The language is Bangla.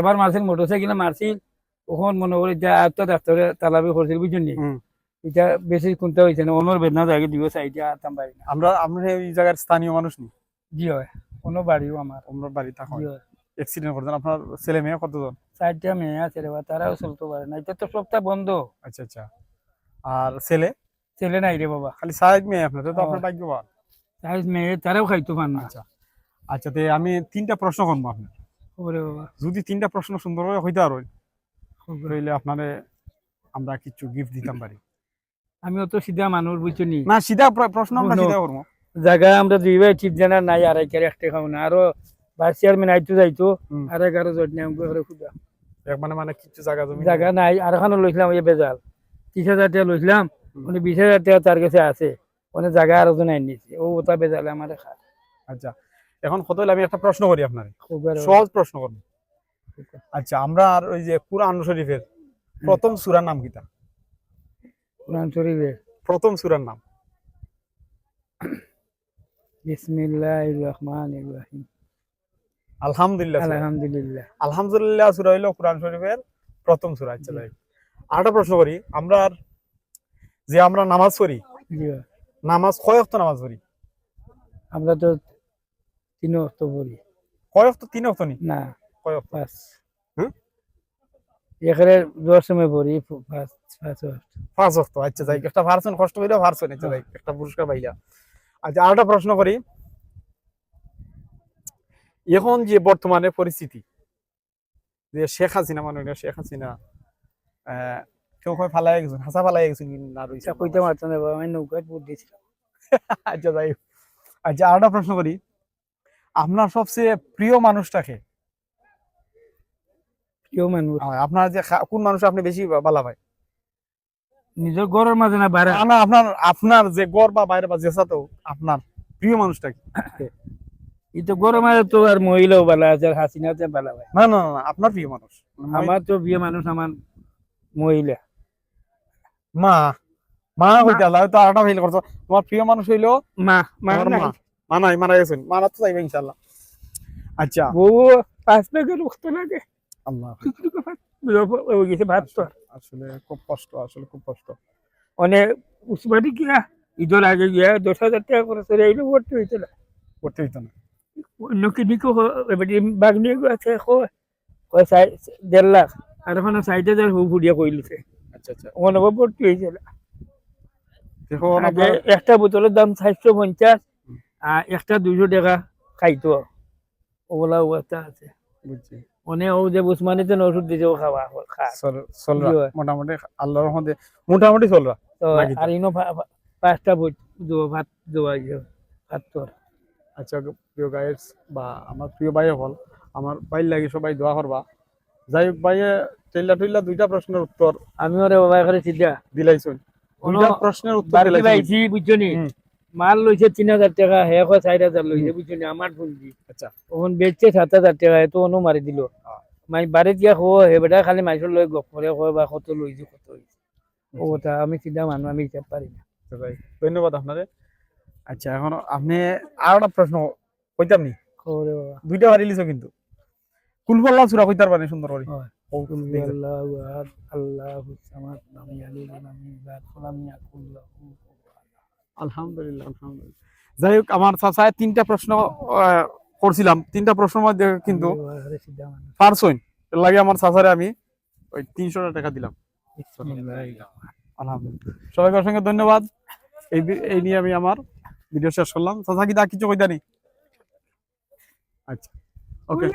আবার মারছিল মোটরসাইকেলে মারছিল ওখন মনে করি যা আত্ম ডাক্তারে তালাবি করছিল বুঝছেন নি এটা বেশি কোনটা হয়েছে না অন্যর বেদনা জায়গা দিব সাইডে আতাম পারি না আমরা এই জায়গার স্থানীয় মানুষ নি জি হয় কোনো বাড়িও আমার আমরা বাড়ি থাকা জি হয় অ্যাক্সিডেন্ট করছেন আপনার ছেলে মেয়ে কতজন? 4টা মেয়ে আছে রে বা তারাও চলতে পারে না এটা তো সবটা বন্ধ আচ্ছা আচ্ছা আর ছেলে ছেলে নাই রে বাবা খালি সাইড মেয়ে আপনার তো আপনার ভাগ্যবান। তাই মেয়ে তারাও খাইতে পার না আচ্ছা আচ্ছা তে আমি 3টা প্রশ্ন করবো আপনার ওরে বাবা যদি 3টা প্রশ্ন সুন্দরভাবে হইতে আর তাহলে আপনারে আমরা কিছু গিফট দিতাম পারি। আমিও তো সিধা মানুষ বুঝছো নি না সিধা প্রশ্ন আমরা সিধা করবো। জায়গা আমরা দুই ভাই ঠিক জানা নাই আর একের একটা খাও না আরো ভাইস চেয়ারম্যান আইতো যাইতো আর 11 জন নিয়ে করে খুদা মানে মানে কিছু জায়গা জমি জায়গা নাই আর এখানে লইছিলাম ওই বেজাল 30,000 টাকা লইছিলাম উনি 20,000 টাকা তার কাছে আছে উনি জায়গা আরো জন আইন নিছে ও ওটা বেজালে আমার খা আচ্ছা এখন কত হলে আমি একটা প্রশ্ন করি আপনার খুব সহজ প্রশ্ন করবো। আচ্ছা আমরা আর ওই যে কুরআন শরীফের প্রথম সূরার নাম কিটা? কোরআন শরীফে প্রথম সূরার নাম? বিসমিল্লাহির রহমানির রহিম আলহামদুলিল্লাহ। আলহামদুলিল্লাহ আলহামদুলিল্লাহ সূরা হইলো কোরআন শরীফের প্রথম সূরা। আচ্ছা ভাই আরেকটা প্রশ্ন করি আমরা যে আমরা নামাজ পড়ি জি নামাজ কয় ওয়াক্ত নামাজ পড়ি? আমরা তো 3 ওয়াক্ত পড়ি কয় ওয়াক্ত? 3 ওয়াক্ত নি না কয় ওয়াক্ত? 5 হ্যাঁ এখানে 10 সময় পড়ি 5 ওয়াক্ত 5 ওয়াক্ত। আচ্ছা যাই একটা ভার্সন কষ্ট কইরা ভার্সন আচ্ছা যাই একটা পুরস্কার পাইলা। আচ্ছা আরেকটা প্রশ্ন করি এখন যে বর্তমানে পরিস্থিতি যে শেখ হাসিনা মানে শেখ হাসিনা কেউ কয় ফালাই গেছেন হাসা ফালাই গেছেন না রইছে কইতে পারতো না বাবা আমি নৌকায় পড় দিয়েছিলাম আচ্ছা যাই আচ্ছা আরেকটা প্রশ্ন করি আপনার সবচেয়ে প্রিয় মানুষটাকে প্রিয় মানুষ আপনার যে কোন মানুষ আপনি বেশি ভালো পায়? নিজের ঘরের মাঝে না বাইরে না আপনার আপনার যে গড় বা বাইরে বা যেসা তো আপনার প্রিয় মানুষটা কি? এই তো ঘরের মাঝে তো আর মহিলাও ভালো আছে আর হাসিনাতে ভালো হয় না না না আপনার প্রিয় মানুষ আমার তো প্রিয় মানুষ আমার মহিলা মা মা হইতে আল্লাহ তো আরেকটা ফেল করছো তোমার প্রিয় মানুষ হইলো মা মা তোমার নাই মা। মা নাই মারা গেছেন মারা তো যাইবে ইনশাআল্লাহ। আচ্ছা বউ 5 টাকা রক্ত লাগে আল্লাহ ওই গেছে ভাত তো আসলে খুব কষ্ট আসলে খুব কষ্ট। অনেক উসমানি গিয়া ঈদের আগে গিয়া 10,000 টাকা করে চলে আইলো ভর্তি হইছিল করতে হইতো না অন্য কিনিকো এবারে বাগনি আছে কয় 1.5 লাখ আর ওখানে 60,000 ফুড়িয়া কইলিছে আচ্ছা আচ্ছা ওখানে ভর্তি হয়েছিল দেখো আগে একটা বোতলের দাম 450 আর একটা 200 টাকা খাইতো ওগুলা অবস্থা আছে বুঝছি অনেক ও যে উসমানিতে ওষুধ দিছে ও খাওয়া খা চলরা মোটামুটি আল্লাহর রহমতে মোটামুটি চলরা তো আর ইনো 5টা ভাত দেওয়া ভাত তো আচ্ছা প্রিয় গাইডস বা আমার প্রিয় ভাই হল আমার ভাই লাগি সবাই দোয়া করবা। যাই হোক ভাইয়ে টেল্লা টুইল্লা 2টা প্রশ্নের উত্তর আমিও রে বাবা করে সিধা দিলাইছুন 2টা প্রশ্নের উত্তর বাকি দিলাইছুন পাইছি বুঝছনি মাল লইছে 3,000 টাকা হে কয় 4,000 লইছে বুঝছনি আমার পুঁজি আচ্ছা ওখান বেচছে 7,000 টাকা এত অনু মারি দিল মাই বাড়ি গিয়া খো হে বেটা খালি মাইসর লই গপ করে কয় বা কত লইছে কত হইছে ও কথা আমি সিধা মানুষ আমি হিসাব পারি না ভাই ধন্যবাদ আপনারে। আচ্ছা এখন আপনি আর একটা প্রশ্ন কইতাম নি খবরে বাবা 2টা পারি লিছো কিন্তু কুলফাল্লাহ সূরা কইতার পারে সুন্দর করে আল্লাহু আহাদ আল্লাহুস সামাদ লাম ইয়ালিদ ওয়া লাম ইউলাদ ওয়া লাম ইয়াকুল লাহু কুফুয়ান আহাদ। আলহামদুলিল্লাহ আলহামদুলিল্লাহ। যাই হোক আমার চাচায় 3টা প্রশ্ন করছিলাম 3টা প্রশ্নের মধ্যে কিন্তু পারছইন এর লাগে আমার চাচারে আমি ওই 300 টাকা দিলাম। আলহামদুলিল্লাহ সবাইকে অসংখ্য ধন্যবাদ। এই নিয়ে আমি আমার ভিডিও শেষ করলাম। চাচা কি দা কিছু কইতানি? আচ্ছা ওকে।